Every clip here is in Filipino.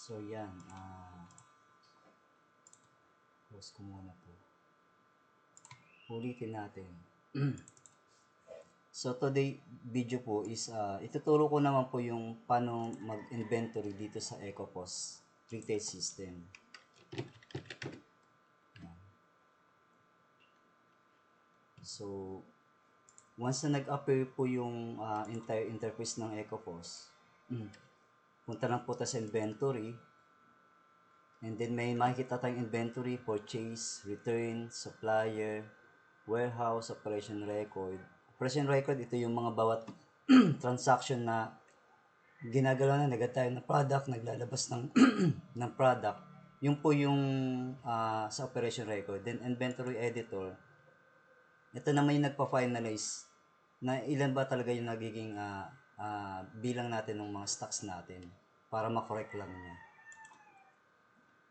So yan, close ko muna po. Ulitin natin. So today video po is ituturo ko naman po yung paano mag-inventory dito sa EcoPOS retail system. So once na nag-appear po yung entire interface ng EcoPOS, punta lang po tayo sa inventory. And then may makikita tayong inventory, purchase, return, supplier, warehouse, operation record. Operation record, ito yung mga bawat transaction na ginagalaw na nagad tayo ng product, naglalabas ng ng product. Yung po yung sa operation record. Then inventory editor, ito naman yung nagpa-finalize na ilan ba talaga yung nagiging bilang natin ng mga stocks natin para ma-correct lang niya.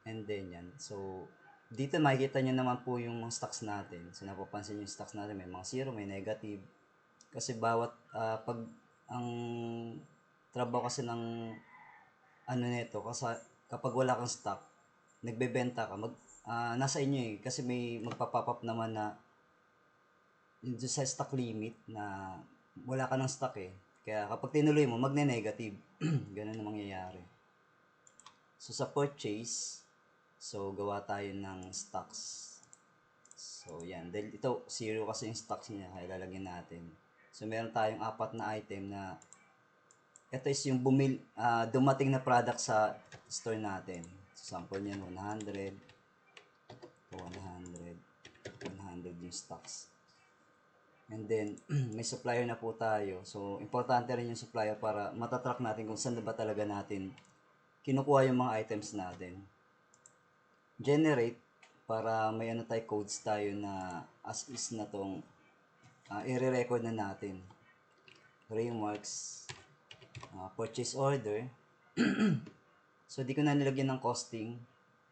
And then yan. So, dito makikita nyo naman po yung mga stocks natin. So, napapansin yung stocks natin. May mga zero, may negative. Kasi bawat, pag ang trabaho kasi ng ano nito, kasi kapag wala kang stock, nagbebenta ka, nasa inyo eh. Kasi may magpa-pop up naman na sa stock limit na wala ka ng stock eh. Kaya kapag tinuloy mo, magne-negative. Ganun ang mangyayari. So, sa purchase, so, gawa tayo ng stocks. So, yan. Dahil ito, zero kasi yung stocks niya. Kaya lalagyan natin. So, meron tayong 4 na item na ito is yung dumating na product sa store natin. So, sample niyan, 100, 100, 100 yung stocks. And then, may supplier na po tayo. So, importante rin yung supplier para matatrack natin kung saan ba talaga natin kinukuha yung mga items natin. Generate, para may ano tayo, codes tayo na as is na tong i-record na natin. Remarks, purchase order. So, di ko na nilagyan ng costing.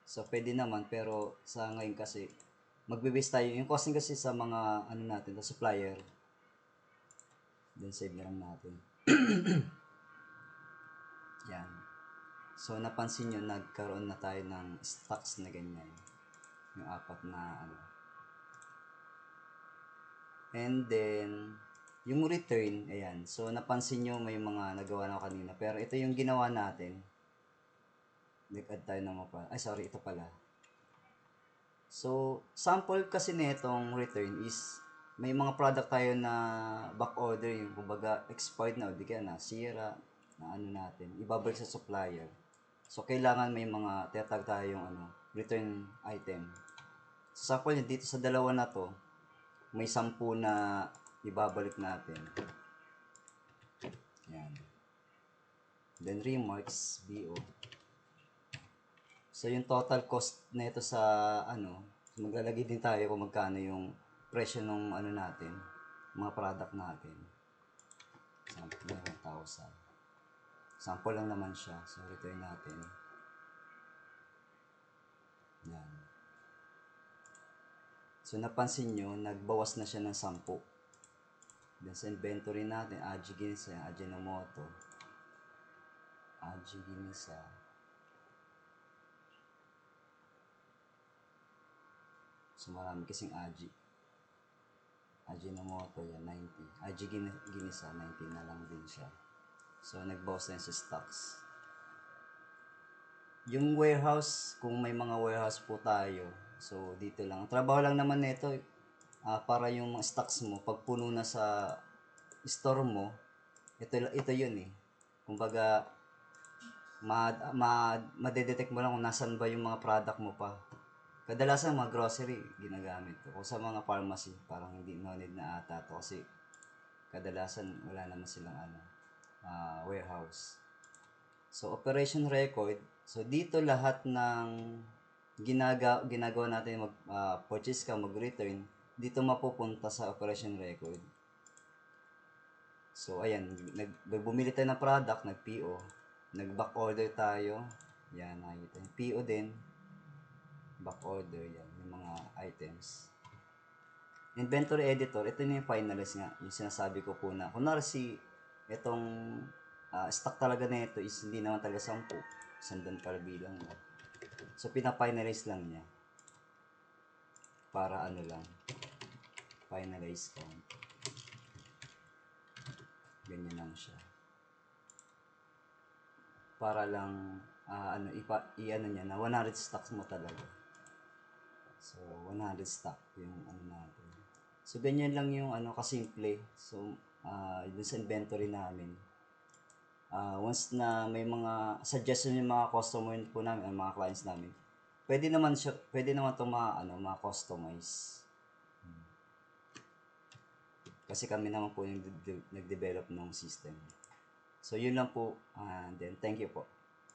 So, pwede naman, pero sa ngayon kasi, magbe-base tayo. Yung costing kasi sa mga, ano natin, sa supplier. Then, save na lang natin. Yan. So, napansin nyo, nagkaroon na tayo ng stocks na ganyan. Yung 4 na, ano. And then, yung return, ayan. So, napansin nyo, may mga nagawa na kanina. Pero ito yung ginawa natin. Nag-add tayo ng mga ay sorry, ito pala. So, sample kasi nitong return is may mga product tayo na back order, yung kumbaga expired na o di kaya na sira na ano natin, ibabalik sa supplier. So, kailangan may mga tetag tayong return item. So, sample nyo, dito sa dalawa na to, may 10 na ibabalik natin. Yan. Then, remarks, BO. So, yung total cost na ito sa, maglalagay din tayo kung magkano yung presyo ng natin, mga product natin. Sample 1,000. Sample lang naman siya. So, return natin. Yan. So, napansin nyo, nagbawas na siya ng 10. Then, sa inventory natin, Aji Ginisa, Ajinomoto, Aji Ginisa. So, marami kasing Aji. Ajinomoto, yan, 90. Aji Ginisa, 90 na lang din siya. So, nagbawas na sa stocks. Yung warehouse, kung may mga warehouse po tayo, so, dito lang. Ang trabaho lang naman nito, para yung mga stocks mo, pag puno na sa store mo, ito yun eh. Kumbaga, madedetect mo lang kung nasan ba yung mga product mo pa. Kadalasan mga grocery ginagamit ko. O sa mga pharmacy, parang hindi no need na ata to kasi kadalasan wala naman silang warehouse. So, operation record. So, dito lahat ng ginagawa natin, purchase ka, mag-return, dito mapupunta sa operation record. So, ayan, bumili tayo ng product, nag-PO, nag-back order tayo. Yan, nakikita. PO din, back order, yan, yung mga items. Inventory editor, ito na yung finalize nga, yung sinasabi ko po na, kunwari itong stock talaga na ito is hindi naman talaga 10. Sandan para bilang lang. So, pina-finalize lang niya. Para ano lang. Finalize count. Ganyan lang siya. Para lang, i-ano niya na 100 stocks mo talaga. So, 100 stock yung ano natin. So, ganyan lang yung ano, kasimple. So, dun sa inventory namin. Once na may mga suggestion yung mga customer po namin, mga clients namin, pwede naman itong ma-customize. Kasi kami naman po yung nag-develop ng system. So, yun lang po. Then, thank you po.